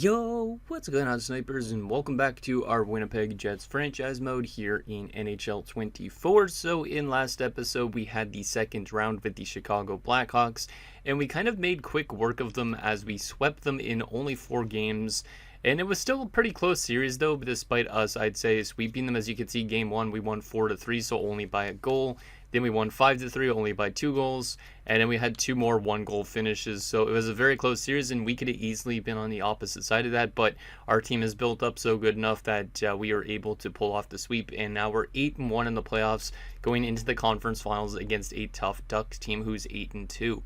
Yo, what's going on, snipers, and welcome back to our Winnipeg Jets franchise mode here in NHL 24. So in last episode, we had the second round with the Chicago Blackhawks, and we kind of made quick work of them as we swept them in only 4 games. And it was still a pretty close series though, despite us, I'd say, sweeping them. As you can see, game 1, we won 4-3, so only by a goal. Then we won 5-3, only by 2 goals. And then we had 2 more 1-goal finishes. So it was a very close series, and we could have easily been on the opposite side of that. But our team is built up so good enough that we are able to pull off the sweep. And now we're 8-1 in the playoffs, going into the conference finals against a tough Ducks team who's 8-2.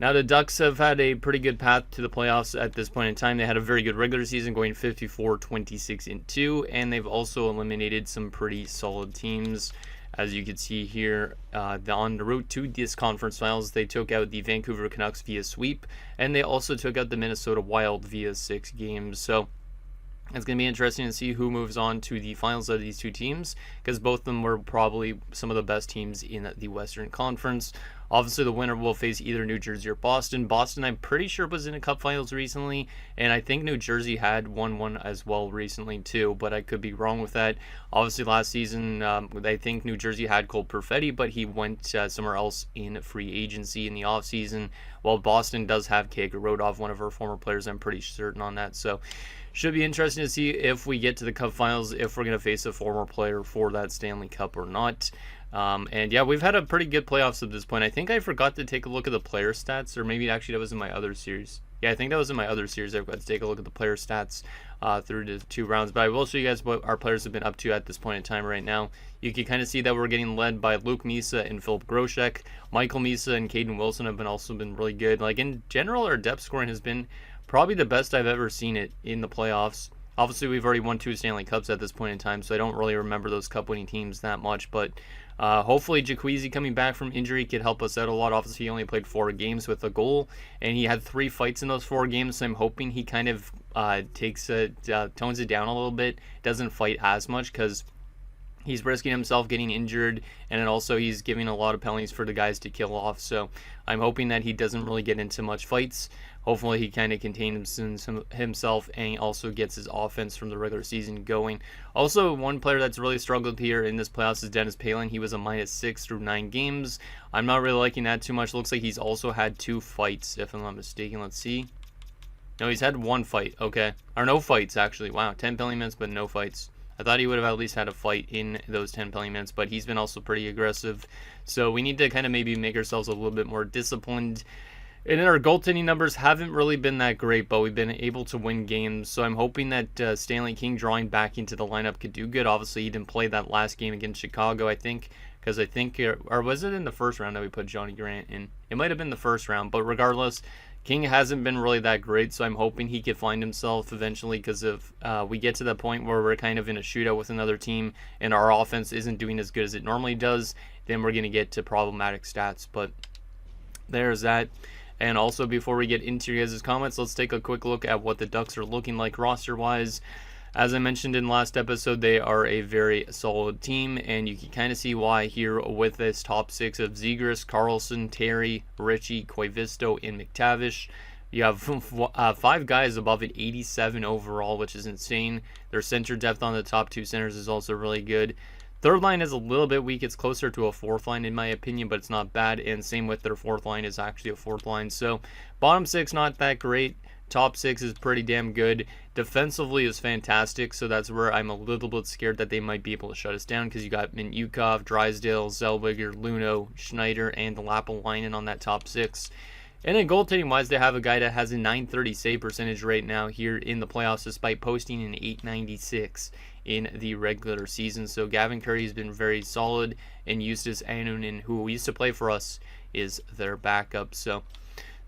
Now, the Ducks have had a pretty good path to the playoffs at this point in time. They had a very good regular season, going 54-26-2, and they've also eliminated some pretty solid teams. As you can see here, on the route to this conference finals, they took out the Vancouver Canucks via sweep, and they also took out the Minnesota Wild via 6 games. So it's going to be interesting to see who moves on to the finals of these two teams, because both of them were probably some of the best teams in the Western Conference. Obviously, the winner will face either New Jersey or Boston. Boston, I'm pretty sure, was in a Cup Finals recently, and I think New Jersey had won one as well recently too, but I could be wrong with that. Obviously, last season, I think New Jersey had Cole Perfetti, but he went somewhere else in free agency in the offseason, while Boston does have Kager Rodov, one of our former players. I'm pretty certain on that, so should be interesting to see if we get to the Cup Finals, if we're going to face a former player for that Stanley Cup or not. And yeah, we've had a pretty good playoffs at this point. I think I forgot to take a look at the player stats, or maybe actually that was in my other series. Yeah, I think that was in my other series. I forgot to take a look at the player stats through the 2 rounds. But I will show you guys what our players have been up to at this point in time right now. You can kind of see that we're getting led by Luke Misa and Philip Groshek. Michael Misa and Caden Wilson have also been really good. Like, in general, our depth scoring has been probably the best I've ever seen it in the playoffs. Obviously, we've already won 2 Stanley Cups at this point in time, so I don't really remember those Cup-winning teams that much. But hopefully, Jaquezie coming back from injury could help us out a lot. Obviously, he only played 4 games with a goal, and he had 3 fights in those 4 games. So I'm hoping he kind of tones it down a little bit, doesn't fight as much, because he's risking himself getting injured, and then also he's giving a lot of penalties for the guys to kill off. So I'm hoping that he doesn't really get into much fights. Hopefully he kind of contains himself and also gets his offense from the regular season going. Also, one player that's really struggled here in this playoffs is Dennis Palin. He was a -6 through 9 games. I'm not really liking that too much. Looks like he's also had 2 fights, if I'm not mistaken. Let's see. No, he's had 1 fight. Okay. Or no fights, actually. Wow, 10 penalty minutes, but no fights. I thought he would have at least had a fight in those 10 penalty minutes, but he's been also pretty aggressive. So we need to kind of maybe make ourselves a little bit more disciplined. And our goaltending numbers haven't really been that great, but we've been able to win games. So I'm hoping that Stanley King drawing back into the lineup could do good. Obviously, he didn't play that last game against Chicago, I think, because I think, or was it in the first round that we put Johnny Grant in? It might have been the first round, but regardless, King hasn't been really that great, so I'm hoping he could find himself eventually, because if we get to the point where we're kind of in a shootout with another team and our offense isn't doing as good as it normally does, then we're going to get to problematic stats. But there's that. And also, before we get into your guys' comments, let's take a quick look at what the Ducks are looking like roster-wise. As I mentioned in last episode, they are a very solid team, and you can kind of see why here with this top 6 of Zegras, Carlson, Terry, Ritchie, Koivisto, and McTavish. You have 5 guys above an 87 overall, which is insane. Their center depth on the top 2 centers is also really good. Third line is a little bit weak. It's closer to a 4th line in my opinion, but it's not bad. And same with their 4th line is actually a 4th line. So bottom 6, not that great. Top 6 is pretty damn good. Defensively is fantastic, so that's where I'm a little bit scared that they might be able to shut us down, because you got Mintyukov, Drysdale, Zellweger, Luno, Schneider, and Lapalainen on that top 6. And then goaltending-wise, they have a guy that has a .930 save percentage right now here in the playoffs, despite posting an .896 in the regular season. So Gavin Curry has been very solid, and Justus Annunen, who used to play for us, is their backup. So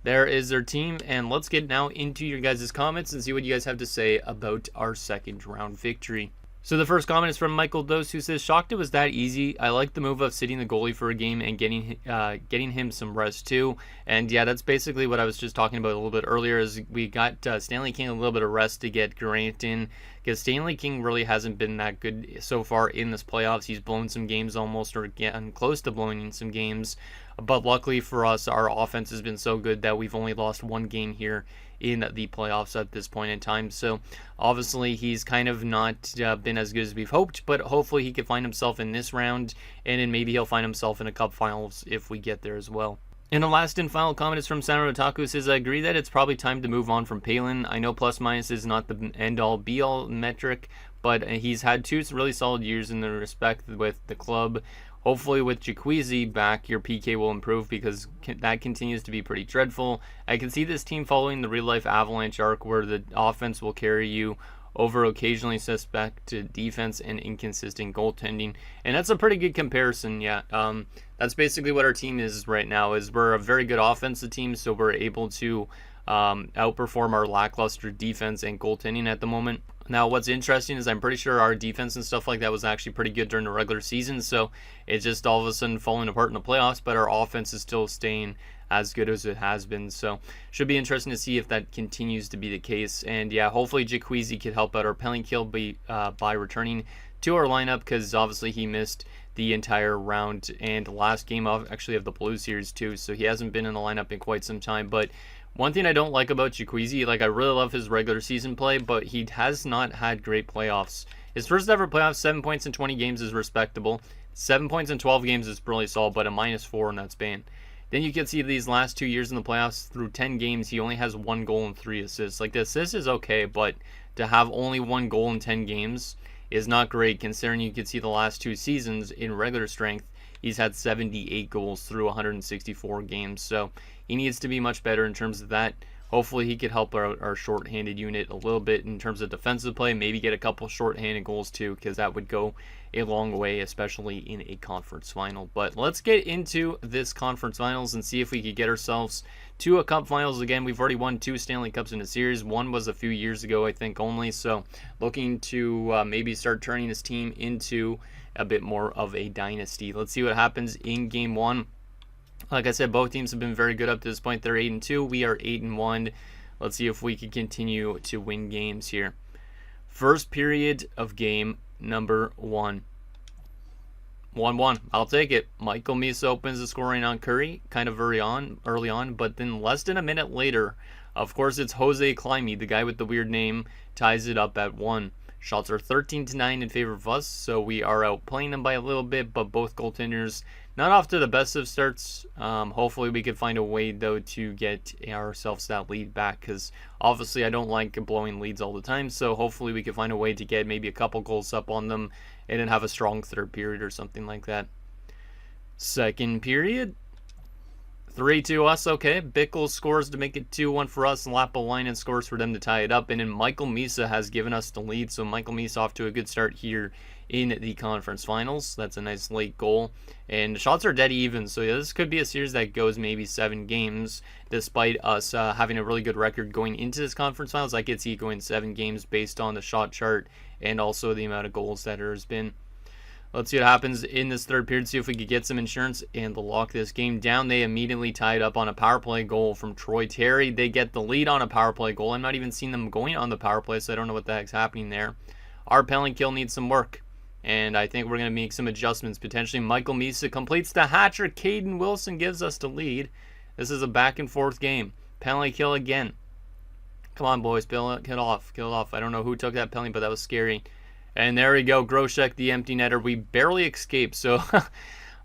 there is their team, and let's get now into your guys' comments and see what you guys have to say about our second round victory. So the first comment is from Michael Dose, who says, "Shocked it was that easy. I like the move of sitting the goalie for a game and getting him some rest too." And yeah, that's basically what I was just talking about a little bit earlier, is we got Stanley King a little bit of rest to get Grant in, because Stanley King really hasn't been that good so far in this playoffs. He's blown some games almost, or getting close to blowing some games. But luckily for us, our offense has been so good that we've only lost 1 game here in the playoffs at this point in time. So obviously he's kind of not been as good as we've hoped, but hopefully he can find himself in this round, and then maybe he'll find himself in a cup finals if we get there as well. And the last and final comment is from Senator Otaku. Says, I agree that it's probably time to move on from Palin. I know plus minus is not the end-all be-all metric, but he's had 2 really solid years in the respect with the club. Hopefully with Jaquezie back, your PK will improve, because that continues to be pretty dreadful. I can see this team following the real-life Avalanche arc, where the offense will carry you over occasionally suspect defense and inconsistent goaltending, and that's a pretty good comparison. That's basically what our team is right now. Is we're a very good offensive team, so we're able to outperform our lackluster defense and goaltending at the moment. Now, what's interesting is I'm pretty sure our defense and stuff like that was actually pretty good during the regular season, so it's just all of a sudden falling apart in the playoffs, but our offense is still staying as good as it has been. So should be interesting to see if that continues to be the case. And yeah, hopefully Jaquezie could help out our penalty kill by returning to our lineup, because obviously he missed the entire round and last game of the Blue Series too, so he hasn't been in the lineup in quite some time. But one thing I don't like about Jaquezie, I really love his regular season play, but he has not had great playoffs. His first ever playoffs, 7 points in 20 games is respectable. 7 points in 12 games is really solid, but a -4 in that span. Then you can see these last 2 years in the playoffs, through 10 games, he only has 1 goal and 3 assists. The assist is okay, but to have only 1 goal in 10 games is not great, considering you can see the last 2 seasons in regular strength, he's had 78 goals through 164 games. So he needs to be much better in terms of that. Hopefully he could help our shorthanded unit a little bit in terms of defensive play, maybe get a couple shorthanded goals too, because that would go a long way, especially in a conference final. But let's get into this conference finals and see if we could get ourselves to a cup finals again. We've already won 2 Stanley Cups in a series. One was a few years ago, I think, only. So looking to maybe start turning this team into a bit more of a dynasty. Let's see what happens in game 1. Like I said, both teams have been very good up to this point. They're 8-2. We are 8-1. Let's see if we can continue to win games here. First period of game number 1. 1-1. I'll take it. Michael Misa opens the scoring on Curry, kind of early on, but then less than a minute later, of course, it's Jose Climby, the guy with the weird name, ties it up at 1. Shots are 13-9 in favor of us, so we are outplaying them by a little bit, but both goaltenders not off to the best of starts. Hopefully we can find a way, though, to get ourselves that lead back, because obviously I don't like blowing leads all the time, so hopefully we can find a way to get maybe a couple goals up on them and then have a strong third period or something like that. Second period, 3-2 us, okay. Bickle scores to make it 2-1 for us, and Lapalainen scores for them to tie it up, and then Michael Misa has given us the lead, so Michael Misa off to a good start here in the conference finals. That's a nice late goal, and the shots are dead even, so yeah, this could be a series that goes maybe 7 games, despite us having a really good record going into this conference finals. I could see it going 7 games based on the shot chart and also the amount of goals that there has been. Let's see what happens in this third period, see if we could get some insurance and lock this game down. They immediately tied up on a power play goal from Troy Terry. They get the lead on a power play goal. I'm not even seeing them going on the power play, so I don't know what the heck's happening there. Our penalty kill needs some work, and I think we're going to make some adjustments. Potentially Michael Misa completes the hat-trick. Caden Wilson gives us the lead. This is a back-and-forth game. Penalty kill again. Come on, boys. Kill it off. Kill it off. I don't know who took that penalty, but that was scary. And there we go, Groshek, the empty netter. We barely escaped, so,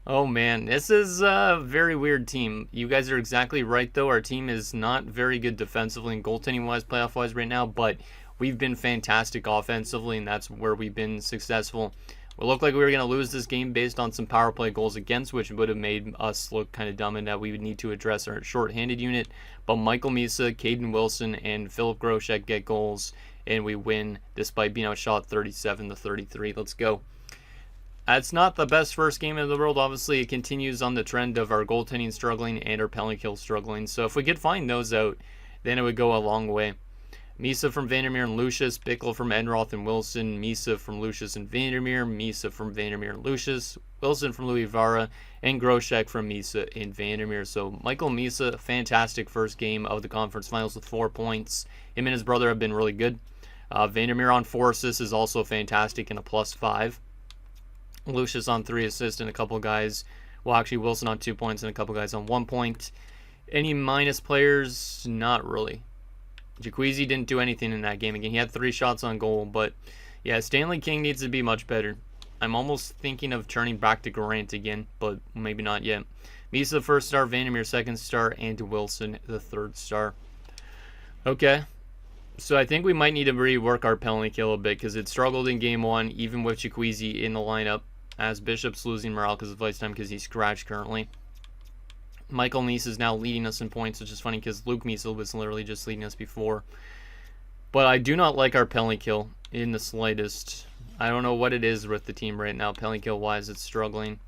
oh man, this is a very weird team. You guys are exactly right, though. Our team is not very good defensively and goaltending-wise, playoff-wise right now, but we've been fantastic offensively, and that's where we've been successful. It looked like we were going to lose this game based on some power play goals against, which would have made us look kind of dumb, and that we would need to address our short-handed unit. But Michael Misa, Caden Wilson, and Philip Groshek get goals, and we win despite being outshot 37-33. Let's go. That's not the best first game in the world. Obviously, it continues on the trend of our goaltending struggling and our penalty kill struggling. So if we could find those out, then it would go a long way. Misa from Vandermeer and Lucius, Bickle from Enroth and Wilson, Misa from Lucius and Vandermeer, Misa from Vandermeer and Lucius, Wilson from Louis Vara, and Groshek from Misa and Vandermeer. So Michael Misa, fantastic first game of the conference finals with 4 points. Him and his brother have been really good. Vandermeer on 4 assists is also fantastic and a +5. Lucius on 3 assists and a couple guys. Well, actually, Wilson on 2 points and a couple guys on 1 point. Any minus players? Not really. Jacuzzi didn't do anything in that game. Again, he had 3 shots on goal, but yeah, Stanley King needs to be much better. I'm almost thinking of turning back to Grant again, but maybe not yet. Misa the first star, Vandermeer second star, and Wilson the third star. Okay, so I think we might need to rework our penalty kill a bit because it struggled in game 1, even with Jacuzzi in the lineup, as Bishop's losing morale because of ice time because he's scratched currently. Michael Neese is now leading us in points, which is funny because Luke Meisel was literally just leading us before. But I do not like our penalty kill in the slightest. I don't know what it is with the team right now, penalty kill wise, it's struggling.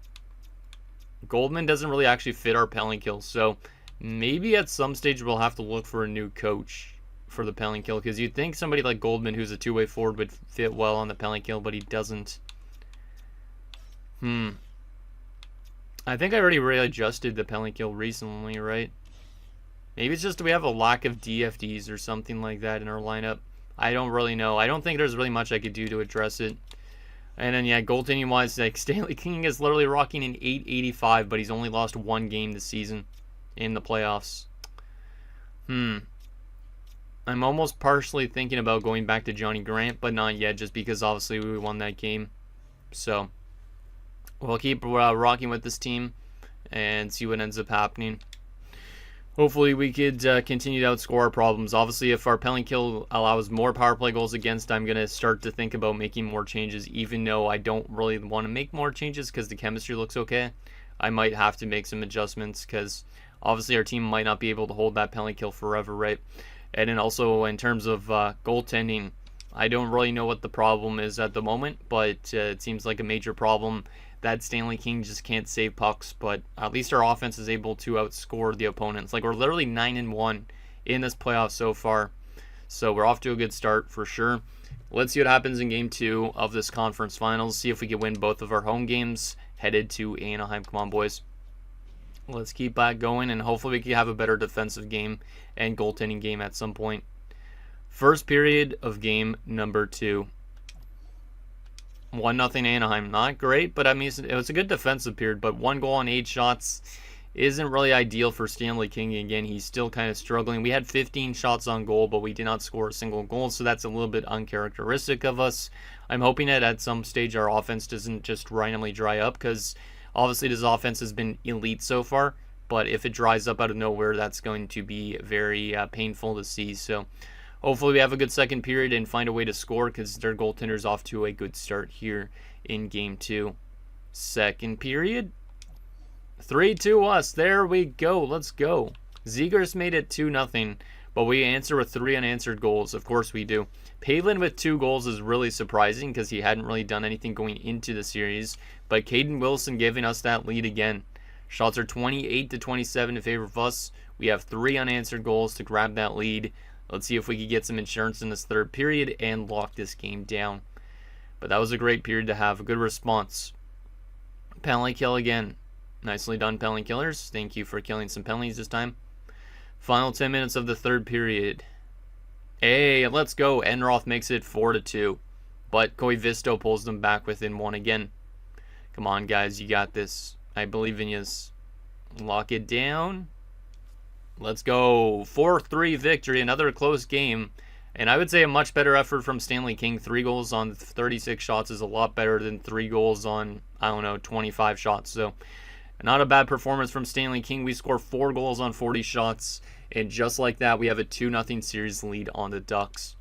Goldman doesn't really actually fit our penalty kill, so maybe at some stage we'll have to look for a new coach for the penalty kill, because you'd think somebody like Goldman, who's a two-way forward, would fit well on the penalty kill, but he doesn't. I think I already readjusted the penalty kill recently, right? Maybe it's just we have a lack of DFDs or something like that in our lineup. I don't really know. I don't think there's really much I could do to address it. And then, yeah, goaltending-wise, like, Stanley King is literally rocking an .885, but he's only lost 1 game this season in the playoffs. I'm almost partially thinking about going back to Johnny Grant, but not yet, just because obviously we won that game. So we'll keep rocking with this team and see what ends up happening. Hopefully we could continue to outscore our problems. Obviously, if our penalty kill allows more power play goals against, I'm going to start to think about making more changes, even though I don't really want to make more changes because the chemistry looks okay. I might have to make some adjustments because obviously our team might not be able to hold that penalty kill forever, right? And then also in terms of goaltending, I don't really know what the problem is at the moment, but it seems like a major problem that Stanley King just can't save pucks, but at least our offense is able to outscore the opponents. Like, we're literally 9-1 in this playoff so far, so we're off to a good start for sure. Let's see what happens in Game 2 of this conference finals, see if we can win both of our home games headed to Anaheim. Come on, boys. Let's keep that going, and hopefully we can have a better defensive game and goaltending game at some point. First period of game number 2. 1-0 Anaheim. Not great, but I mean, it was a good defensive period, but 1 goal on 8 shots isn't really ideal for Stanley King. Again, he's still kind of struggling. We had 15 shots on goal, but we did not score a single goal, so that's a little bit uncharacteristic of us. I'm hoping that at some stage our offense doesn't just randomly dry up, because obviously this offense has been elite so far, but if it dries up out of nowhere, that's going to be very painful to see. So hopefully we have a good second period and find a way to score, because their goaltender's off to a good start here in Game 2. Second period. 3-2 us. There we go. Let's go. Zegers made it 2-0, but we answer with 3 unanswered goals. Of course we do. Palin with 2 goals is really surprising because he hadn't really done anything going into the series, but Caden Wilson giving us that lead again. Shots are 28-27 in favor of us. We have 3 unanswered goals to grab that lead. Let's see if we can get some insurance in this third period and lock this game down. But that was a great period to have. A good response. Penalty kill again. Nicely done, penalty killers. Thank you for killing some penalties this time. Final 10 minutes of the third period. Hey, let's go. Enroth makes it 4-2. But Koivisto pulls them back within 1 again. Come on, guys. You got this. I believe in you. Lock it down. Let's go. 4-3 victory. Another close game. And I would say a much better effort from Stanley King. 3 goals on 36 shots is a lot better than 3 goals on, 25 shots. So not a bad performance from Stanley King. We score 4 goals on 40 shots. And just like that, we have a 2-0 series lead on the Ducks.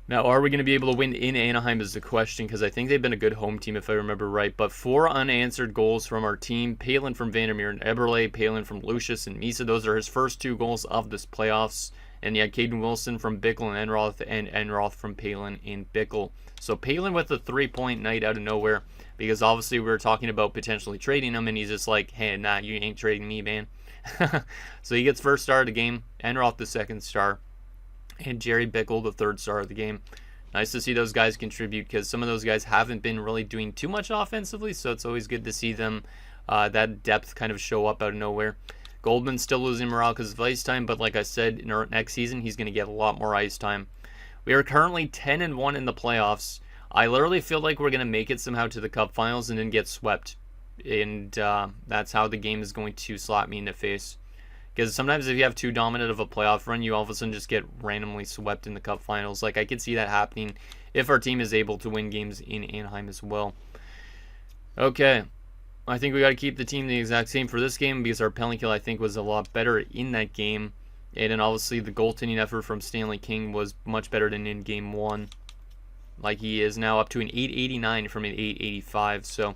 Now, are we going to be able to win in Anaheim is the question, because I think they've been a good home team if I remember right. But 4 unanswered goals from our team. Palin from Vandermeer and Eberle, Palin from Lucius and Misa. Those are his first 2 goals of this playoffs. And you had Caden Wilson from Bickle and Enroth from Palin in Bickle. So Palin with a 3-point night out of nowhere, because obviously we were talking about potentially trading him, and he's just like, hey, nah, you ain't trading me, man. So he gets first star of the game, Enroth the second star, and Jerry Bickle the third star of the game. Nice to see those guys contribute, because some of those guys haven't been really doing too much offensively, so it's always good to see them, that depth kind of show up out of nowhere. Goldman's still losing morale because of ice time, but like I said, in our next season, he's going to get a lot more ice time. We are currently 10-1 in the playoffs. I literally feel like we're going to make it somehow to the Cup Finals and then get swept. And that's how the game is going to slap me in the face. Because sometimes if you have too dominant of a playoff run, you all of a sudden just get randomly swept in the Cup Finals. Like, I could see that happening if our team is able to win games in Anaheim as well. Okay. I think we got to keep the team the exact same for this game because our penalty kill, I think, was a lot better in that game. And then obviously the goaltending effort from Stanley King was much better than in Game 1. Like, he is now up to an 889 from an 885. So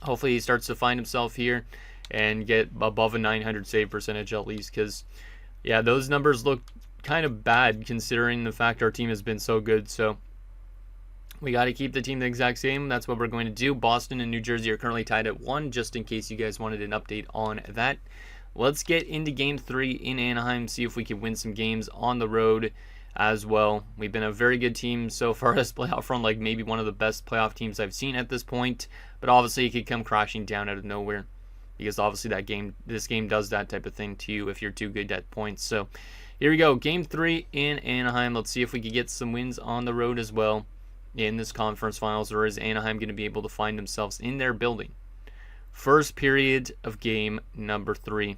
hopefully he starts to find himself here and get above a 900 save percentage at least. Because, yeah, those numbers look kind of bad considering the fact our team has been so good. So we got to keep the team the exact same. That's what we're going to do. Boston and New Jersey are currently tied at 1, just in case you guys wanted an update on that. Let's get into Game 3 in Anaheim, see if we can win some games on the road as well. We've been a very good team so far this playoff run, like maybe one of the best playoff teams I've seen at this point. But obviously it could come crashing down out of nowhere because obviously this game does that type of thing to you if you're too good at points. So here we go, Game 3 in Anaheim. Let's see if we can get some wins on the road as well in this conference finals, or is Anaheim going to be able to find themselves in their building? First period of game number 3.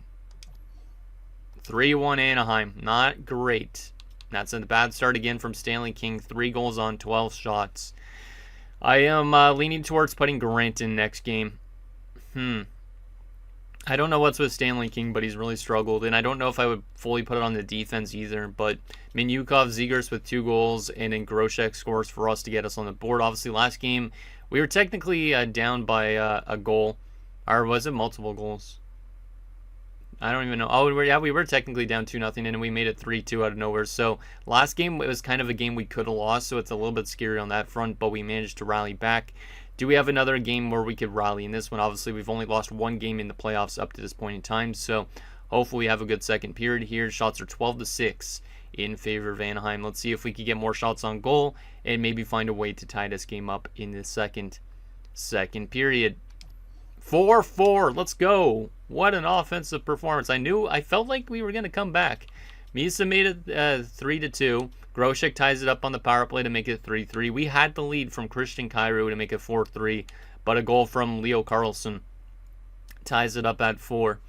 3-1 Anaheim. Not great. That's a bad start again from Stanley King. 3 goals on 12 shots. I am leaning towards putting Grant in next game. I don't know what's with Stanley King, but he's really struggled. And I don't know if I would fully put it on the defense either. But Minyukov, Zegers with 2 goals, and then Grosek scores for us to get us on the board. Obviously, last game, we were technically down by a goal. Or was it multiple goals? I don't even know. Oh, we were technically down 2-0, and we made it 3-2 out of nowhere. So last game, it was kind of a game we could have lost, so it's a little bit scary on that front, but we managed to rally back. Do we have another game where we could rally in this one? Obviously, we've only lost 1 game in the playoffs up to this point in time, so hopefully we have a good second period here. Shots are 12-6 in favor of Anaheim. Let's see if we can get more shots on goal and maybe find a way to tie this game up in the second period. 4-4. Let's go. What an offensive performance. I felt like we were going to come back. Misa made it 3-2. Grosek ties it up on the power play to make it 3-3. We had the lead from Christian Kyrou to make it 4-3, but a goal from Leo Carlson ties it up at 4.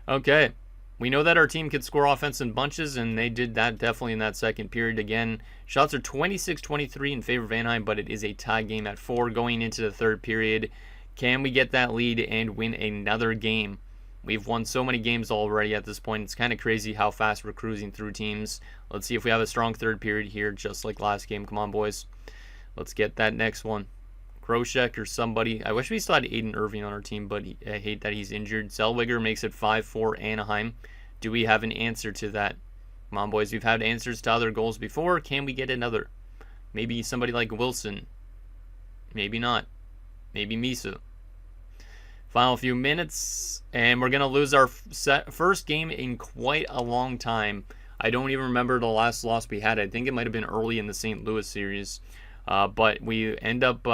Okay. We know that our team could score offense in bunches, and they did that definitely in that second period. Again, shots are 26-23 in favor of Anaheim, but it is a tie game at 4 going into the third period. Can we get that lead and win another game? We've won so many games already at this point. It's kind of crazy how fast we're cruising through teams. Let's see if we have a strong third period here, just like last game. Come on, boys. Let's get that next one. Grosek or somebody. I wish we still had Aiden Irving on our team, but I hate that he's injured. Zellweger makes it 5-4 Anaheim. Do we have an answer to that? Come on, boys. We've had answers to other goals before. Can we get another? Maybe somebody like Wilson. Maybe not. Maybe Misa. Final few minutes, and we're going to lose our first game in quite a long time. I don't even remember the last loss we had. I think it might have been early in the St. Louis series. But we end up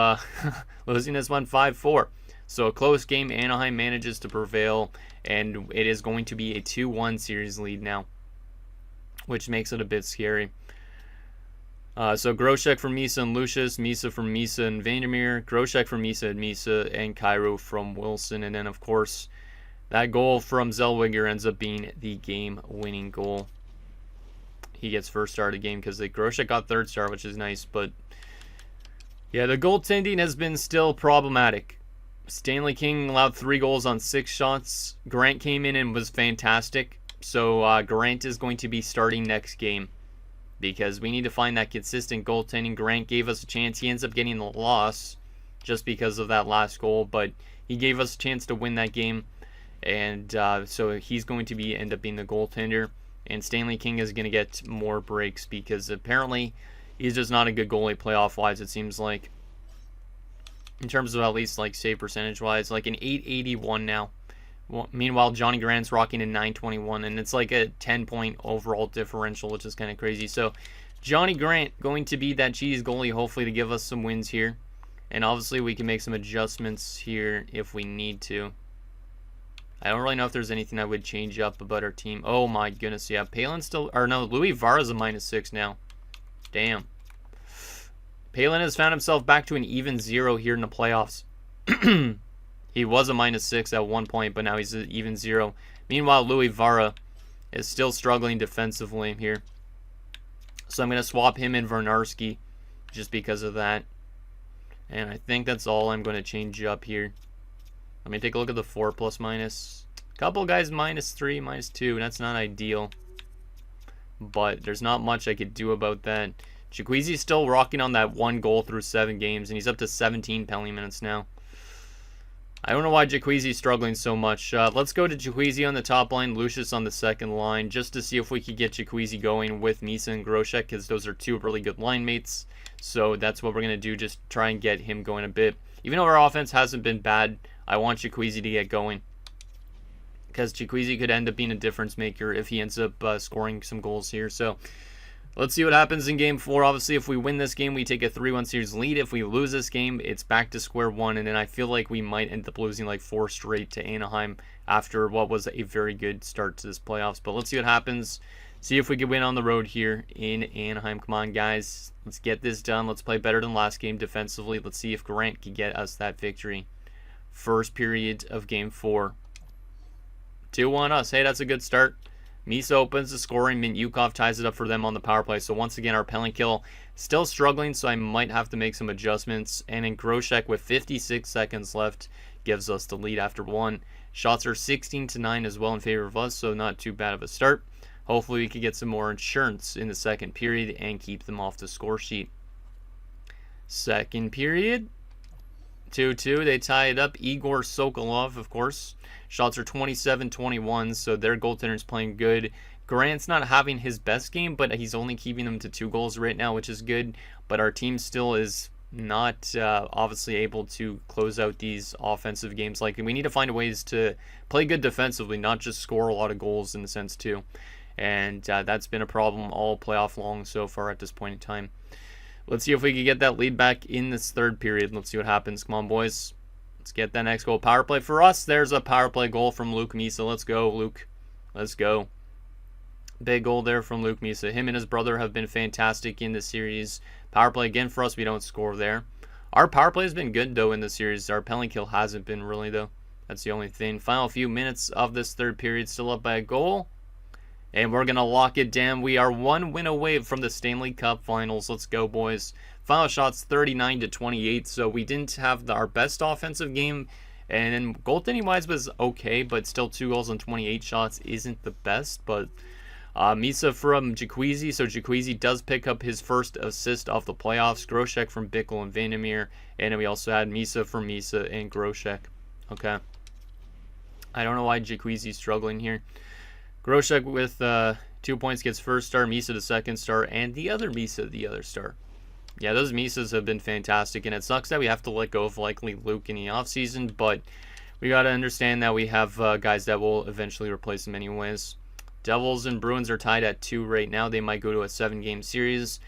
losing this one 5-4. So a close game. Anaheim manages to prevail, and it is going to be a 2-1 series lead now, which makes it a bit scary. So Grosek from Misa and Lucius, Misa from Misa and Vandermeer, Grosek from Misa and Misa, and Kyrou from Wilson. And then, of course, that goal from Zellweger ends up being the game-winning goal. He gets first star of the game because Grosek got third star, which is nice. But, yeah, the goaltending has been still problematic. Stanley King allowed 3 goals on 6 shots. Grant came in and was fantastic. So Grant is going to be starting next game, because we need to find that consistent goaltending. Grant gave us a chance. He ends up getting the loss just because of that last goal, but he gave us a chance to win that game, and so he's going to end up being the goaltender, and Stanley King is going to get more breaks because apparently he's just not a good goalie playoff-wise, it seems like, in terms of at least like save percentage-wise, like an 881 now. Well, meanwhile, Johnny Grant's rocking a 921, and it's like a 10-point overall differential, which is kind of crazy. So, Johnny Grant going to be that cheese goalie, hopefully, to give us some wins here. And obviously, we can make some adjustments here if we need to. I don't really know if there's anything I would change up about our team. Oh, my goodness, yeah. Palin still... Or, no, Louis Vara's a -6 now. Damn. Palin has found himself back to an even 0 here in the playoffs. He was a -6 at one point, but now he's an even 0. Meanwhile, Louis Vara is still struggling defensively here. So I'm going to swap him and Varnarski just because of that. And I think that's all I'm going to change up here. Let me take a look at the 4 plus minus. A couple guys -3, -2, and that's not ideal. But there's not much I could do about that. Jacquezi's still rocking on that 1 goal through 7 games, and he's up to 17 penalty minutes now. I don't know why Jacquezi's struggling so much. Let's go to Jacquezi on the top line, Lucius on the second line, just to see if we could get Jacquezi going with Misa and Groshek, because those are 2 really good line mates. So that's what we're going to do, just try and get him going a bit. Even though our offense hasn't been bad, I want Jacquezi to get going, because Jacquezi could end up being a difference maker if he ends up scoring some goals here. So let's see what happens in Game 4. Obviously, if we win this game, we take a 3-1 series lead. If we lose this game, it's back to square one, and then I feel like we might end up losing like 4 straight to Anaheim after what was a very good start to this playoffs. But let's see what happens. See if we can win on the road here in Anaheim. Come on, guys. Let's get this done. Let's play better than last game defensively. Let's see if Grant can get us that victory. First period of Game 4. 2-1 us. Hey, that's a good start. Misa opens the scoring. Mintyukov ties it up for them on the power play. So once again, our penalty kill still struggling, so I might have to make some adjustments. And then Groshek with 56 seconds left gives us the lead after 1. Shots are 16-9 as well in favor of us, so not too bad of a start. Hopefully we can get some more insurance in the second period and keep them off the score sheet. Second period, 2-2. They tie it up. Igor Sokolov, of course. Shots are 27-21, so their goaltender's playing good. Grant's not having his best game, but he's only keeping them to 2 goals right now, which is good. But our team still is not obviously able to close out these offensive games. Like, we need to find ways to play good defensively, not just score a lot of goals in the sense too. And that's been a problem all playoff long so far at this point in time. Let's see if we can get that lead back in this third period. Let's see what happens. Come on, boys. Let's get that next goal. Power play for us. There's a power play goal from Luke Misa. Let's go, Luke. Let's go. Big goal there from Luke Misa. Him and his brother have been fantastic in this series. Power play again for us. We don't score there. Our power play has been good, though, in the series. Our penalty kill hasn't been really, though. That's the only thing. Final few minutes of this third period. Still up by a goal. And we're going to lock it down. We are 1 win away from the Stanley Cup Finals. Let's go, boys. Final shots 39-28. So we didn't have our best offensive game. And then goaltending-wise was okay, but still 2 goals on 28 shots isn't the best. But Misa from Jacquezi. So Jacquezi does pick up his first assist of the playoffs. Groshek from Bickle and Vandermeer. And then we also had Misa from Misa and Groshek. Okay. I don't know why Jacquezi's struggling here. Groshek with 2 points gets first star, Misa the second star, and the other Misa the other star. Yeah, those Misas have been fantastic, and it sucks that we have to let go of likely Luke in the offseason, but we got to understand that we have guys that will eventually replace him anyways. Devils and Bruins are tied at 2 right now. They might go to a 7-game series.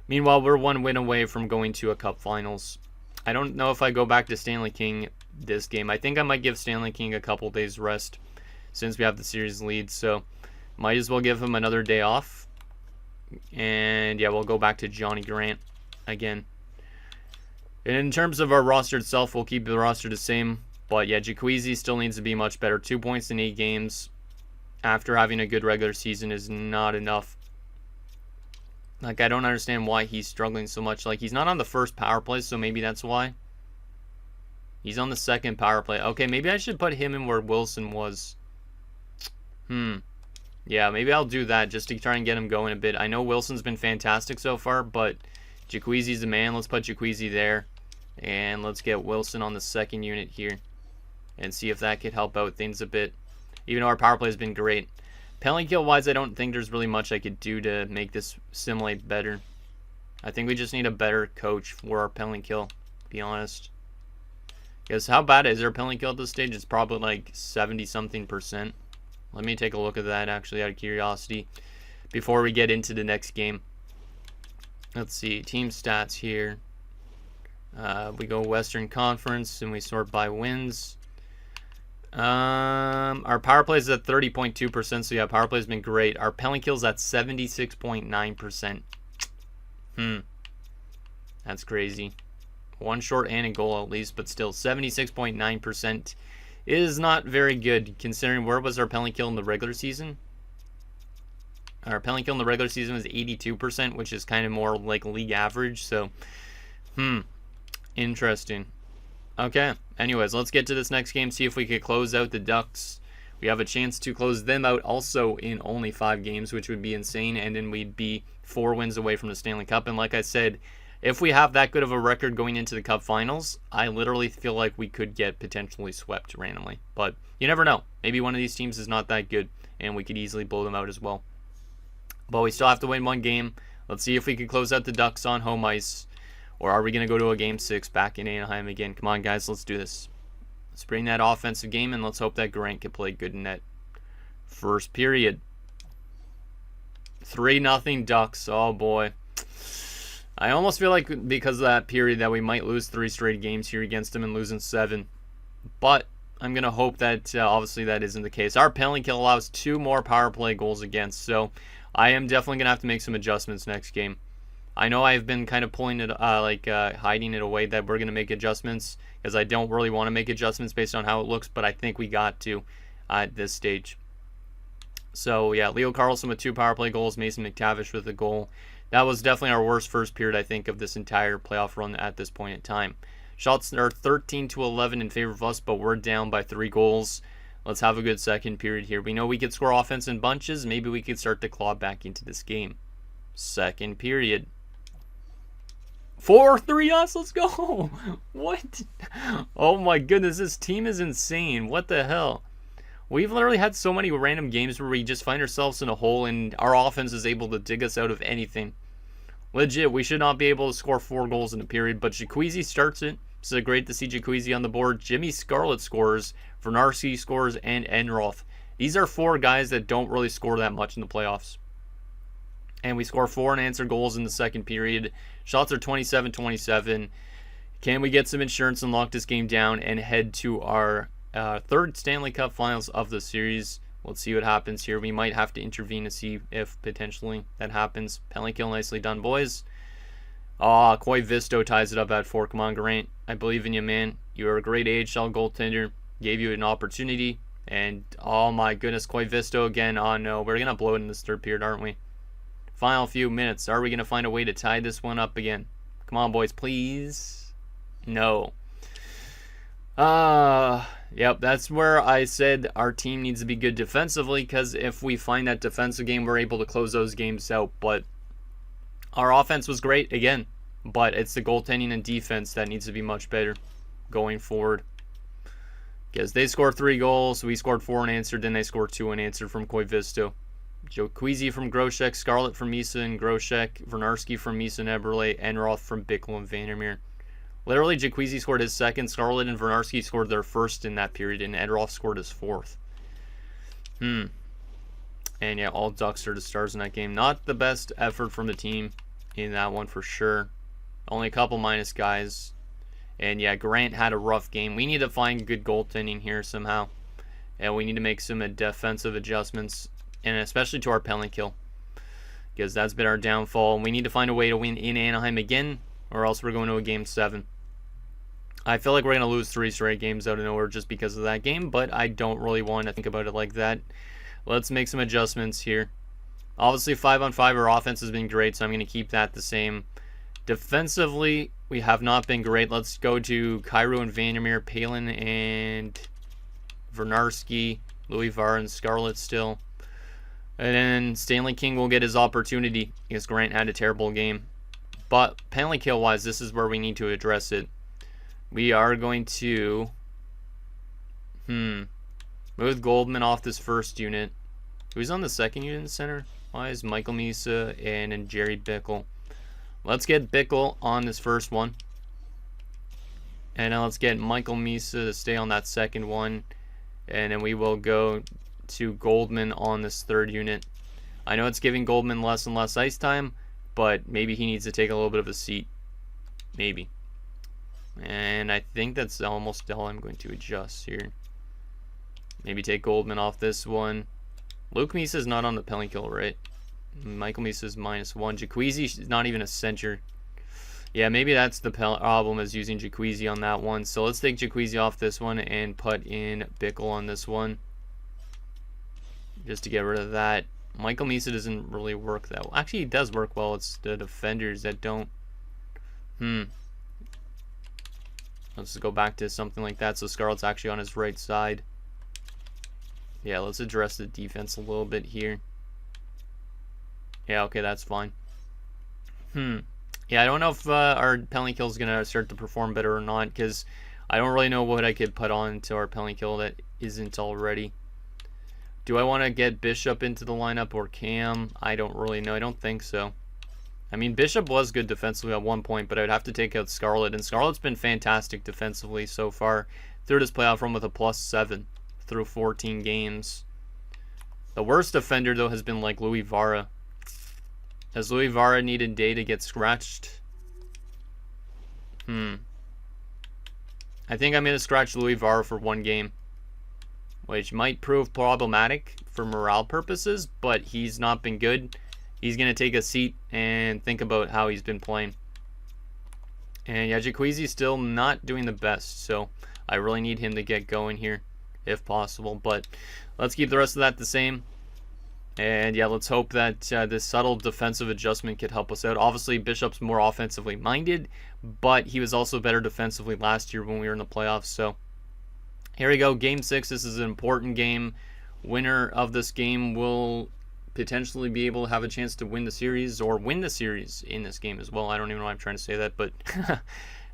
Meanwhile, we're 1 win away from going to a Cup Finals. I don't know if I go back to Stanley King this game. I think I might give Stanley King a couple days rest since we have the series lead, so might as well give him another day off. And yeah, we'll go back to Johnny Grant again. And in terms of our roster itself, we'll keep the roster the same. But yeah, Jacquezi still needs to be much better. 2 points in 8 games after having a good regular season is not enough. Like, I don't understand why he's struggling so much. Like, he's not on the first power play, so maybe that's why. He's on the second power play. Okay, maybe I should put him in where Wilson was. Yeah, maybe I'll do that just to try and get him going a bit. I know Wilson's been fantastic so far, but Jacquezi's the man. Let's put Jacquezi there. And let's get Wilson on the second unit here. And see if that could help out things a bit. Even though our power play has been great. Penalty kill-wise, I don't think there's really much I could do to make this simulate better. I think we just need a better coach for our penalty kill, to be honest. Because how bad is our penalty kill at this stage? It's probably like 70-something%. Let me take a look at that, actually, out of curiosity, before we get into the next game. Let's see, team stats here. We go Western Conference, and we sort by wins. Our power play is at 30.2%, so yeah, power play has been great. Our penalty kill is at 76.9%. That's crazy. 1 short and a goal at least, but still 76.9% is not very good considering where was our penalty kill in the regular season. Our penalty kill in the regular season was 82%, which is kind of more like league average. So, interesting. Okay, anyways, let's get to this next game, see if we could close out the Ducks. We have a chance to close them out also in only 5 games, which would be insane, and then we'd be 4 wins away from the Stanley Cup. And like I said, if we have that good of a record going into the Cup Finals, I literally feel like we could get potentially swept randomly. But you never know. Maybe one of these teams is not that good, and we could easily blow them out as well. But we still have to win 1 game. Let's see if we can close out the Ducks on home ice. Or are we going to go to a Game 6 back in Anaheim again? Come on, guys, let's do this. Let's bring that offensive game, and let's hope that Grant can play good in net. First period. 3-0 Ducks. Oh, boy. I almost feel like because of that period that we might lose 3 straight games here against them and losing 7. But I'm going to hope that obviously that isn't the case. Our penalty kill allows 2 more power play goals against, so I am definitely going to have to make some adjustments next game. I know I've been kind of pulling it, hiding it away that we're going to make adjustments because I don't really want to make adjustments based on how it looks, but I think we got to at this stage. So, yeah, Leo Carlson with 2 power play goals, Mason McTavish with a goal. That was definitely our worst first period, I think, of this entire playoff run at this point in time. Shots are 13-11 in favor of us, but we're down by 3 goals. Let's have a good second period here. We know we could score offense in bunches. Maybe we could start to claw back into this game. Second period. 4-3 us, let's go. What? Oh my goodness, this team is insane. What the hell? We've literally had so many random games where we just find ourselves in a hole and our offense is able to dig us out of anything. Legit, we should not be able to score 4 goals in a period, but Jacuzzi starts it. So great to see Jacuzzi on the board. Jimmy Scarlett scores, Vernarski scores, and Enroth. These are 4 guys that don't really score that much in the playoffs. And we score 4 unanswered goals in the second period. Shots are 27-27. Can we get some insurance and lock this game down and head to our 3rd Stanley Cup Finals of the series? Let's see what happens here. We might have to intervene to see if potentially that happens. Penalty kill, nicely done, boys. Coy Visto ties it up at 4. Come on, Grant. I believe in you, man. You are a great AHL goaltender. Gave you an opportunity. And, oh my goodness, Coy Visto again. Oh no, we're going to blow it in this 3rd period, aren't we? Final few minutes. Are we going to find a way to tie this one up again? Come on, boys, please. No. Yep, that's where I said our team needs to be good defensively, because if we find that defensive game, we're able to close those games out. But our offense was great, again. But it's the goaltending and defense that needs to be much better going forward. Because they scored 3 goals, we scored 4 unanswered, then they scored 2 unanswered from Coy Visto. Jacuzzi from Groshek, Scarlett from Misa and Groshek, Vernarski from Misa and Eberle, Enroth from Bickle and Vandermeer. Literally, Jacuzzi scored his 2nd, Scarlett and Vernarski scored their 1st in that period, and Enroth scored his 4th. And yeah, all Ducks are the stars in that game. Not the best effort from the team in that one for sure. Only a couple minus guys. And yeah, Grant had a rough game. We need to find good goaltending here somehow. And we need to make some defensive adjustments, and especially to our penalty kill, because that's been our downfall. We need to find a way to win in Anaheim again, or else we're going to a Game 7. I feel like we're going to lose 3 straight games out of nowhere just because of that game, but I don't really want to think about it like that. Let's make some adjustments here. Obviously, 5-on-5, our offense has been great, so I'm going to keep that the same. Defensively, we have not been great. Let's go to Cairo and Vandermeer, Palin and Vernarski, Louis Var and Scarlett still. And then Stanley King will get his opportunity because Grant had a terrible game. But penalty kill wise, this is where we need to address it. We are going to move Goldman off this first unit. Who's on the second unit in center? Why is Michael Misa and Jerry Bickle? Let's get Bickle on this first one. And now let's get Michael Misa to stay on that second one. And then we will go to Goldman on this 3rd unit. I know it's giving Goldman less and less ice time, but maybe he needs to take a little bit of a seat. Maybe. And I think that's almost all I'm going to adjust here. Maybe take Goldman off this one. Luke Misa is not on the penalty kill, right? Michael Misa is -1. Jacuzzi is not even a center. Yeah, maybe that's the problem, is using Jacuzzi on that one. So let's take Jacuzzi off this one and put in Bickle on this one, just to get rid of that. Michael Misa doesn't really work that well. Actually, he does work well. It's the defenders that don't. Let's go back to something like that. So Scarlett's actually on his right side. Yeah, let's address the defense a little bit here. Yeah, okay, that's fine. Yeah, I don't know if our penalty kill is going to start to perform better or not, because I don't really know what I could put on to our penalty kill that isn't already. Do I want to get Bishop into the lineup or Cam? I don't really know. I don't think so. I mean, Bishop was good defensively at one point, but I would have to take out Scarlett. And Scarlett's been fantastic defensively so far through this playoff run with a +7 through 14 games. The worst defender, though, has been like Louis Vara. Has Louis Vara needed Day to get scratched? I think I'm going to scratch Louis Vara for one game, which might prove problematic for morale purposes, but he's not been good. He's going to take a seat and think about how he's been playing. And yeah, Jacquezi's still not doing the best, so I really need him to get going here if possible. But let's keep the rest of that the same. And yeah, let's hope that this subtle defensive adjustment could help us out. Obviously, Bishop's more offensively minded, but he was also better defensively last year when we were in the playoffs. So here we go, Game 6. This is an important game. Winner of this game will potentially be able to have a chance to win the series or win the series in this game as well. I don't even know why I'm trying to say that, but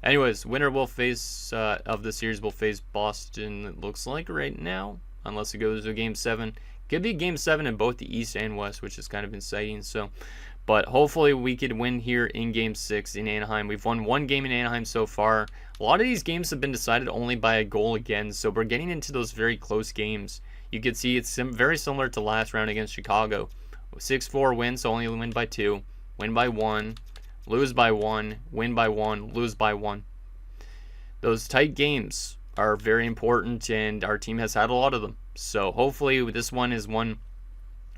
anyways, winner will face of the series will face Boston, it looks like right now, unless it goes to Game 7. Could be Game 7 in both the East and West, which is kind of exciting. So, but hopefully we could win here in Game 6 in Anaheim. We've won one game in Anaheim so far. A lot of these games have been decided only by a goal again, so we're getting into those very close games. You can see it's very similar to last round against Chicago. 6-4 win, so only win by 2. Win by 1. Lose by 1. Win by 1. Lose by 1. Those tight games are very important, and our team has had a lot of them. So hopefully this one is one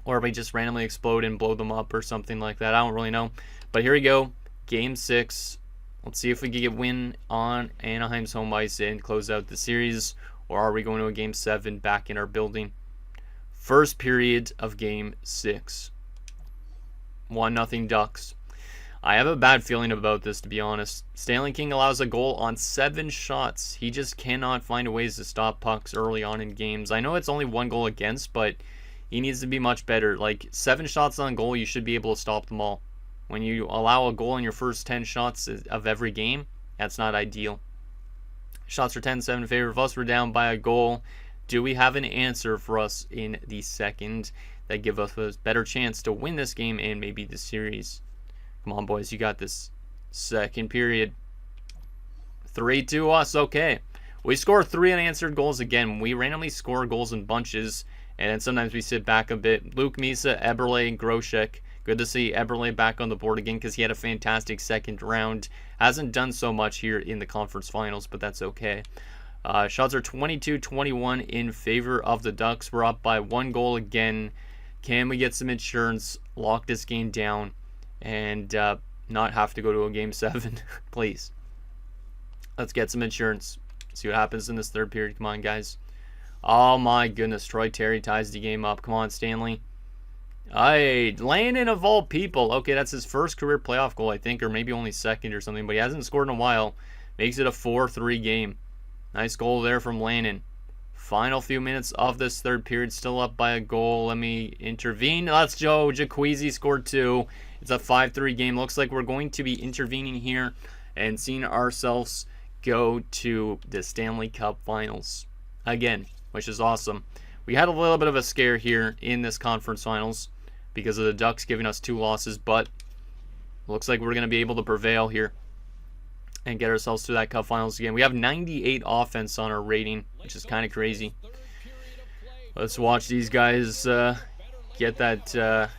or we just randomly explode and blow them up or something like that. I don't really know. But here we go. Game 6. Let's see if we can get win on Anaheim's home ice and close out the series. Or are we going to a Game 7 back in our building? First period of Game 6. 1-0 Ducks. I have a bad feeling about this, to be honest. Stanley King allows a goal on 7 shots. He just cannot find ways to stop pucks early on in games. I know it's only 1 goal against, but he needs to be much better. Like, 7 shots on goal, you should be able to stop them all. When you allow a goal in your first 10 shots of every game, that's not ideal. Shots are 10-7 in favor of us. We're down by a goal. Do we have an answer for us in the second that give us a better chance to win this game and maybe the series? Come on, boys. You got this. Second period. 3-2 us. Okay. We score 3 unanswered goals again. We randomly score goals in bunches, and then sometimes we sit back a bit. Luke Misa, Eberle, and Groshek. Good to see Eberle back on the board again because he had a fantastic second round. Hasn't done so much here in the conference finals, but that's okay. Shots are 22-21 in favor of the Ducks. We're up by 1 goal again. Can we get some insurance, lock this game down, and not have to go to a Game 7, please? Let's get some insurance. See what happens in this third period. Come on, guys. Oh, my goodness. Troy Terry ties the game up. Come on, Stanley. Hey, Landon of all people. Okay, that's his first career playoff goal, I think, or maybe only second or something, but he hasn't scored in a while. Makes it a 4-3 game. Nice goal there from Landon. Final few minutes of this third period, still up by a goal. Let me intervene. Let's go. Jacquezi scored 2. It's a 5-3 game. Looks like we're going to be intervening here and seeing ourselves go to the Stanley Cup Finals again, which is awesome. We had a little bit of a scare here in this conference finals because of the Ducks giving us 2 losses, but looks like we're going to be able to prevail here and get ourselves to that Cup Finals again. We have 98 offense on our rating, which is kind of crazy. Let's watch these guys get that,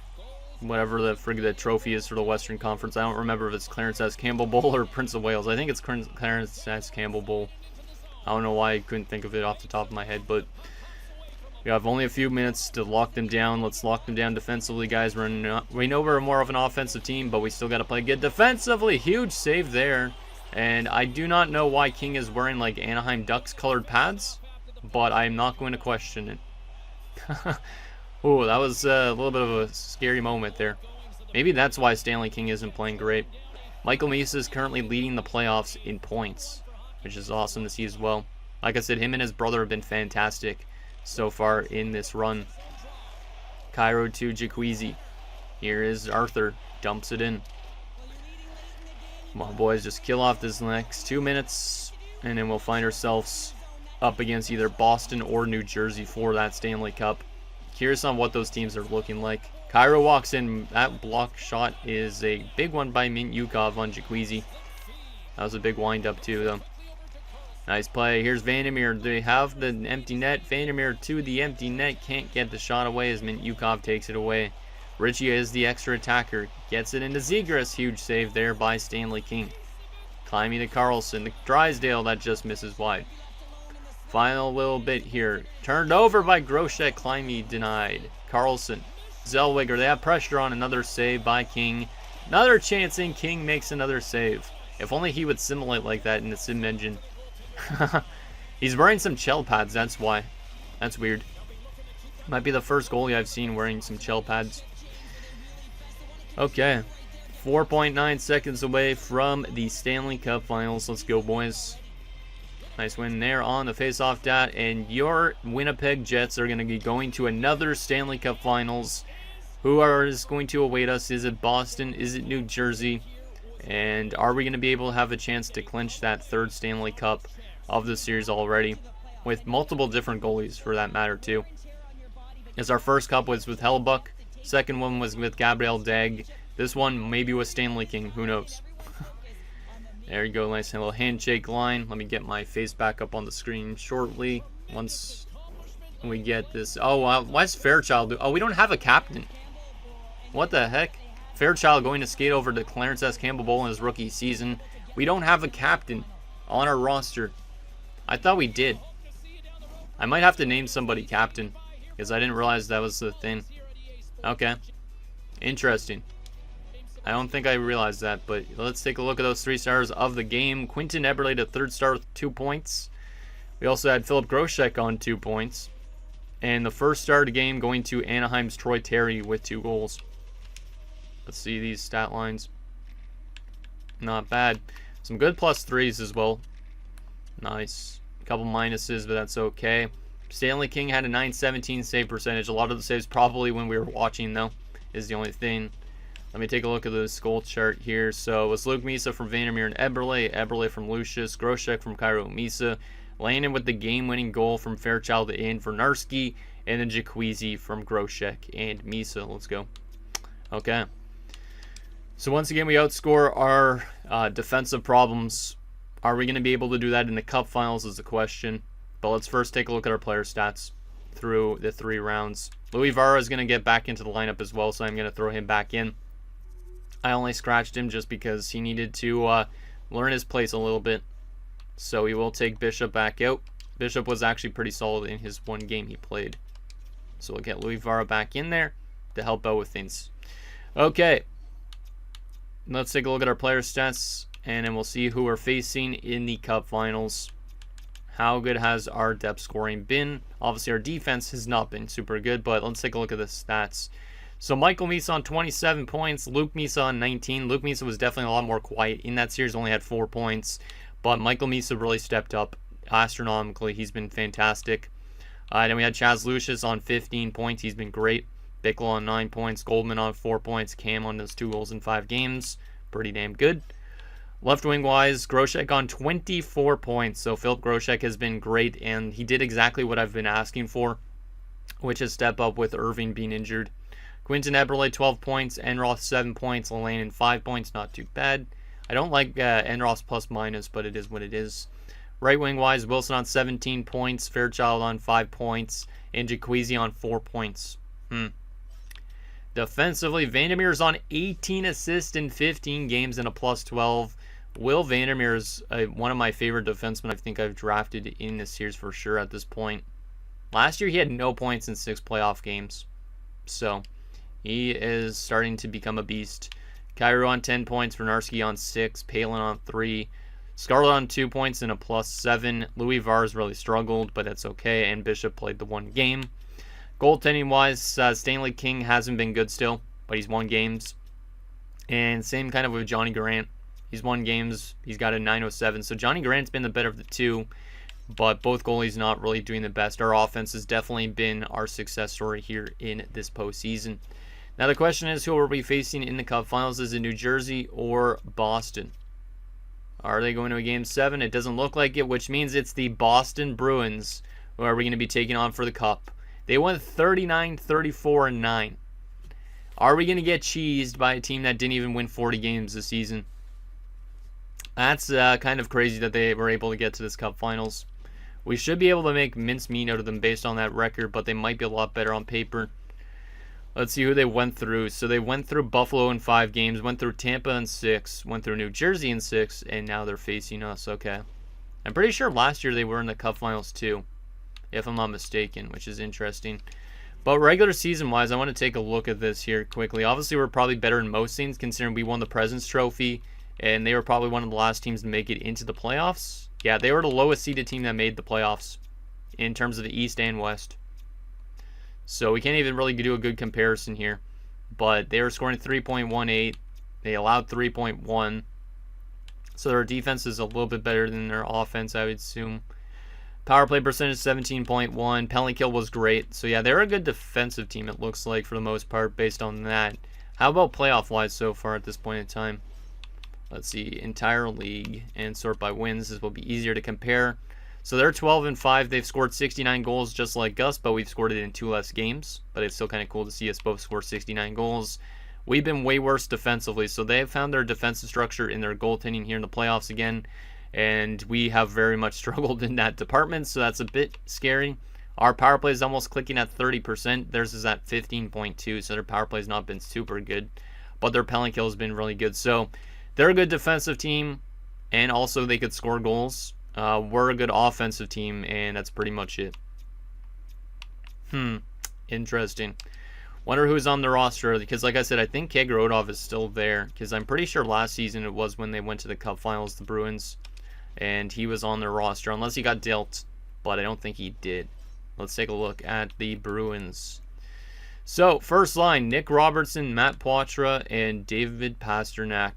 whatever the trophy is for the Western Conference. I don't remember if it's Clarence S. Campbell Bowl or Prince of Wales. I think it's Clarence S. Campbell Bowl. I don't know why I couldn't think of it off the top of my head, but we have only a few minutes to lock them down. Let's lock them down defensively, guys. We know we're more of an offensive team, but we still got to play good defensively. Huge save there. And I do not know why King is wearing like Anaheim Ducks colored pads, but I'm not going to question it. Oh, that was a little bit of a scary moment there. Maybe that's why Stanley King isn't playing great. Michael Misa is currently leading the playoffs in points, which is awesome to see as well. Like I said, him and his brother have been fantastic so far in this run. Cairo to Jaqueezy. Here is Arthur. Dumps it in. Come on, boys. Just kill off this next 2 minutes, and then we'll find ourselves up against either Boston or New Jersey for that Stanley Cup. Curious on what those teams are looking like. Cairo walks in. That block shot is a big one by Mint Yukov on Jaqueezy. That was a big wind-up too, though. Nice play. Here's Vandermeer. They have the empty net. Vandermeer to the empty net. Can't get the shot away as Mint Yukov takes it away. Richie is the extra attacker. Gets it into Zegras. Huge save there by Stanley King. Climbing to Carlson. The Drysdale that just misses wide. Final little bit here. Turned over by Groshek. Climbing denied. Carlson. Zellweger. They have pressure on. Another save by King. Another chance in. King makes another save. If only he would simulate like that in the sim engine. He's wearing some shell pads. That's why. That's weird. Might be the first goalie I've seen wearing some shell pads. Okay. 4.9 seconds away from the Stanley Cup Finals. Let's go, boys. Nice win there on the face-off dot. And your Winnipeg Jets are going to be going to another Stanley Cup Finals. Who is going to await us? Is it Boston? Is it New Jersey? And are we going to be able to have a chance to clinch that third Stanley Cup of the series already? With multiple different goalies, for that matter, too. As our first cup was with Hellebuck. Second one was with Gabriel Dag. This one maybe with Stanley King. Who knows? There you go. Nice little handshake line. Let me get my face back up on the screen shortly. Once we get this. Oh, why's Fairchild? Oh, we don't have a captain. What the heck? Fairchild going to skate over to Clarence S. Campbell Bowl in his rookie season. We don't have a captain on our roster. I thought we did. I might have to name somebody captain, because I didn't realize that was the thing. Okay. Interesting. I don't think I realized that, but let's take a look at those 3 stars of the game. Quinton Eberle, the 3rd star with 2 points. We also had Philip Groshek on 2 points. And the 1st star of the game going to Anaheim's Troy Terry with 2 goals. Let's see these stat lines. Not bad. Some good +3s as well. Nice. A couple minuses, but that's okay. Stanley King had a .917 save percentage. A lot of the saves probably when we were watching, though, is the only thing. Let me take a look at the goal chart here. So it was Luke Misa from Vandermeer and Eberle from Lucius, Groshek from Cairo Misa, Landon with the game-winning goal from Fairchild and Vernarski, and then Jaqueezy from Groshek and Misa. Let's go. Okay. So once again, we outscore our defensive problems. Are we going to be able to do that in the Cup Finals is the question. But let's first take a look at our player stats through the 3 rounds. Louis Vara is going to get back into the lineup as well, so I'm going to throw him back in. I only scratched him just because he needed to learn his place a little bit. So we will take Bishop back out. Bishop was actually pretty solid in his 1 game he played. So we'll get Louis Vara back in there to help out with things. Okay. Let's take a look at our player stats, and then we'll see who we're facing in the Cup Finals. How good has our depth scoring been? Obviously, our defense has not been super good, but let's take a look at the stats. So Michael Misa on 27 points, Luke Misa on 19. Luke Misa was definitely a lot more quiet in that series, only had 4 points. But Michael Misa really stepped up astronomically. He's been fantastic. Then we had Chaz Lucius on 15 points. He's been great. Bickle on 9 points. Goldman on 4 points. Cam on those 2 goals in 5 games. Pretty damn good. Left wing wise, Groshek on 24 points. So Philip Groshek has been great, and he did exactly what I've been asking for, which is step up with Irving being injured. Quinton Eberle 12 points. Enroth 7 points. Lelanen 5 points. Not too bad. I don't like Enroth's plus minus, but it is what it is. Right wing wise, Wilson on 17 points. Fairchild on 5 points. And Jaqueezy on 4 points. Defensively, Vandermeer's on 18 assists in 15 games and a plus 12. Will Vandermeer is one of my favorite defensemen I think I've drafted in this series for sure at this point. Last year he had no points in 6 playoff games. So he is starting to become a beast. Cairo on 10 points, Vernarski on 6, Palin on 3, Scarlett on 2 points and a plus 7. Louis Vars really struggled, but that's okay, and Bishop played the 1 game. Goaltending-wise, Stanley King hasn't been good still, but he's won games. And same kind of with Johnny Grant. He's won games. He's got a 907. So Johnny Grant's been the better of the two, but both goalies not really doing the best. Our offense has definitely been our success story here in this postseason. Now the question is, who are we facing in the Cup Finals? Is it New Jersey or Boston? Are they going to a Game 7? It doesn't look like it, which means it's the Boston Bruins who are we going to be taking on for the Cup. They went 39, 34, and 9. Are we going to get cheesed by a team that didn't even win 40 games this season? That's kind of crazy that they were able to get to this Cup Finals. We should be able to make mincemeat out of them based on that record, but they might be a lot better on paper. Let's see who they went through. So they went through Buffalo in 5 games, went through Tampa in 6, went through New Jersey in 6, and now they're facing us. Okay. I'm pretty sure last year they were in the Cup Finals too, if I'm not mistaken, which is interesting. But regular season-wise, I want to take a look at this here quickly. Obviously, we're probably better in most things, considering we won the President's Trophy, and they were probably one of the last teams to make it into the playoffs. Yeah, they were the lowest seeded team that made the playoffs in terms of the East and West. So we can't even really do a good comparison here. But they were scoring 3.18. They allowed 3.1. So their defense is a little bit better than their offense, I would assume. Power play percentage 17.1. Penalty kill was great. So yeah, they're a good defensive team, it looks like, for the most part, based on that. How about playoff-wise so far at this point in time? Let's see, entire league and sort by wins. This will be easier to compare. So they're 12-5. They've scored 69 goals just like us, but we've scored it in 2 less games. But it's still kind of cool to see us both score 69 goals. We've been way worse defensively, so they've found their defensive structure in their goaltending here in the playoffs again. And we have very much struggled in that department, so that's a bit scary. Our power play is almost clicking at 30%. Theirs is at 15.2, so their power play has not been super good. But their penalty kill has been really good. So they're a good defensive team, and also they could score goals. We're a good offensive team, and that's pretty much it. Interesting. Wonder who's on the roster, because like I said, I think Kegrodov is still there, because I'm pretty sure last season it was when they went to the Cup Finals, the Bruins, and he was on their roster, unless he got dealt, but I don't think he did. Let's take a look at the Bruins. So, first line, Nick Robertson, Matt Poitras, and David Pastrnak.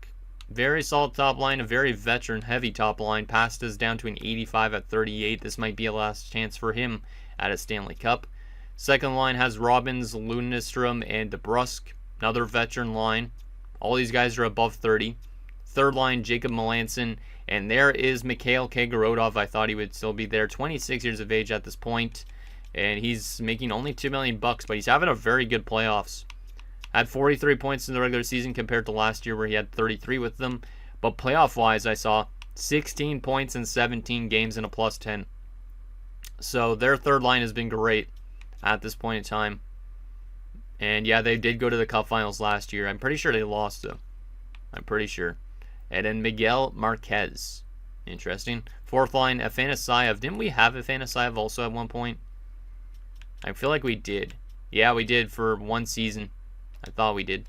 Very solid top line, a very veteran-heavy top line. Pasta's down to an 85 at 38. This might be a last chance for him at a Stanley Cup. Second line has Robbins, Lundestrom, and DeBrusk. Another veteran line. All these guys are above 30. Third line, Jacob Melanson. And there is Mikhail Kegrodov. I thought he would still be there. 26 years of age at this point. And he's making only $2 million, but he's having a very good playoffs. Had 43 points in the regular season compared to last year where he had 33 with them. But playoff-wise, I saw 16 points in 17 games and a +10. So their third line has been great at this point in time. And yeah, they did go to the Cup Finals last year. I'm pretty sure they lost though. I'm pretty sure. And then Miguel Marquez. Interesting. Fourth line, Afanasayev. Didn't we have Afanasayev also at one point? I feel like we did. Yeah, we did for one season. I thought we did.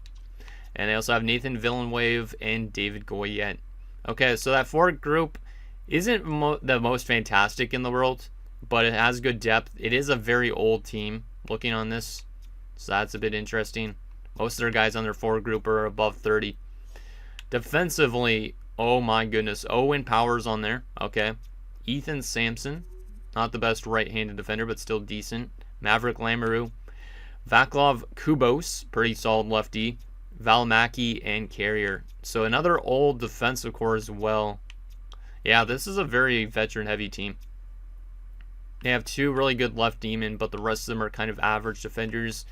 And they also have Nathan Villeneuve and David Goyette. Okay, so that forward group isn't the most fantastic in the world, but it has good depth. It is a very old team looking on this, so that's a bit interesting. Most of their guys on their forward group are above 30. Defensively, oh my goodness. Owen Powers on there. Okay. Ethan Sampson. Not the best right-handed defender, but still decent. Maverick Lamoureux. Vaclav Kubos. Pretty solid lefty. Valmaki and Carrier. So another old defensive core as well. Yeah, this is a very veteran-heavy team. They have 2 really good left D-men, but the rest of them are kind of average defenders.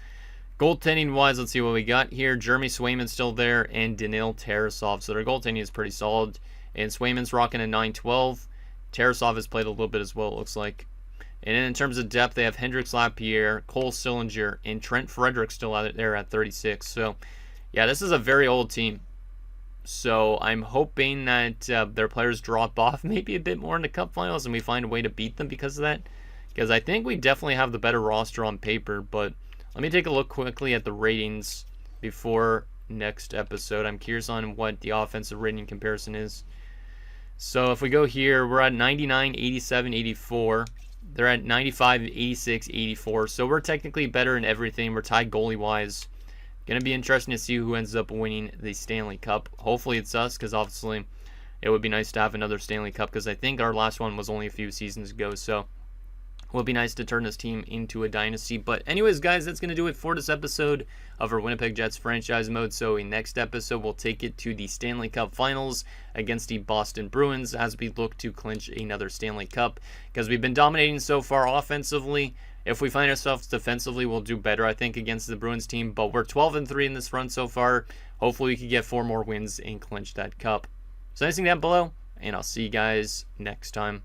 Goaltending-wise, let's see what we got here. Jeremy Swayman's still there, and Danil Tarasov. So their goaltending is pretty solid. And Swayman's rocking a 9-12. Tarasov has played a little bit as well, it looks like. And then in terms of depth, they have Hendrix Lapierre, Cole Sillinger, and Trent Frederick still out there at 36. So, yeah, this is a very old team. So I'm hoping that their players drop off maybe a bit more in the Cup Finals and we find a way to beat them because of that. Because I think we definitely have the better roster on paper, but let me take a look quickly at the ratings before next episode. I'm curious on what the offensive rating comparison is. So if we go here, we're at 99, 87, 84. They're at 95, 86, 84. So we're technically better in everything. We're tied goalie-wise. Going to be interesting to see who ends up winning the Stanley Cup. Hopefully it's us, because obviously it would be nice to have another Stanley Cup, because I think our last one was only a few seasons ago. So it would be nice to turn this team into a dynasty. But anyways, guys, that's going to do it for this episode of our Winnipeg Jets franchise mode. So in next episode, we'll take it to the Stanley Cup Finals against the Boston Bruins as we look to clinch another Stanley Cup, because we've been dominating so far offensively. If we find ourselves defensively, we'll do better, I think, against the Bruins team. But we're 12-3 in this run so far. Hopefully we can get 4 more wins and clinch that cup. So anything down below, and I'll see you guys next time.